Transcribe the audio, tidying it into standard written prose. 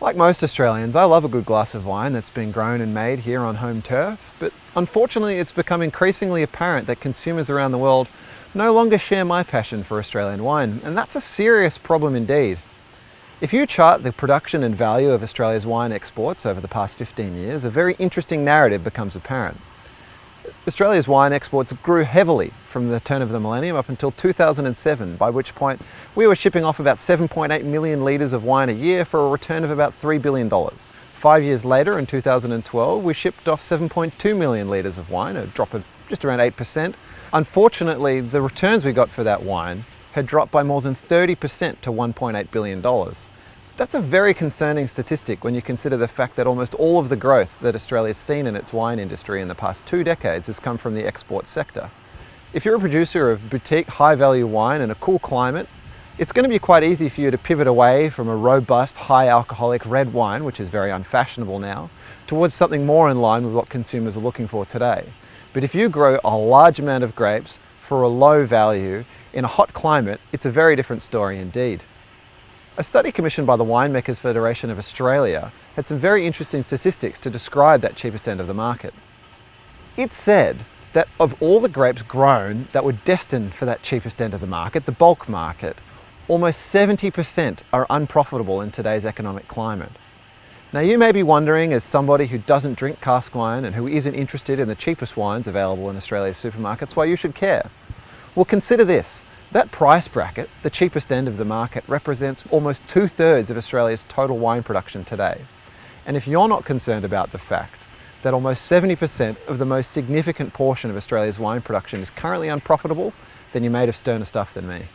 Like most Australians, I love a good glass of wine that's been grown and made here on home turf, but unfortunately it's become increasingly apparent that consumers around the world no longer share my passion for Australian wine, and that's a serious problem indeed. If you chart the production and value of Australia's wine exports over the past 15 years, a very interesting narrative becomes apparent. Australia's wine exports grew heavily from the turn of the millennium up until 2007, by which point we were shipping off about 7.8 million litres of wine a year for a return of about $3 billion. 5 years later, in 2012, we shipped off 7.2 million litres of wine, a drop of just around 8%. Unfortunately, the returns we got for that wine had dropped by more than 30% to $1.8 billion. That's a very concerning statistic when you consider the fact that almost all of the growth that Australia's seen in its wine industry in the past 2 decades has come from the export sector. If you're a producer of boutique high-value wine in a cool climate, it's going to be quite easy for you to pivot away from a robust, high-alcoholic red wine, which is very unfashionable now, towards something more in line with what consumers are looking for today. But if you grow a large amount of grapes for a low value in a hot climate, it's a very different story indeed. A study commissioned by the Winemakers Federation of Australia had some very interesting statistics to describe that cheapest end of the market. It said that of all the grapes grown that were destined for that cheapest end of the market, the bulk market, almost 70% are unprofitable in today's economic climate. Now you may be wondering, as somebody who doesn't drink cask wine and who isn't interested in the cheapest wines available in Australia's supermarkets, why you should care. Well, consider this. That price bracket, the cheapest end of the market, represents almost 2/3 of Australia's total wine production today. And if you're not concerned about the fact that almost 70% of the most significant portion of Australia's wine production is currently unprofitable, then you're made of sterner stuff than me.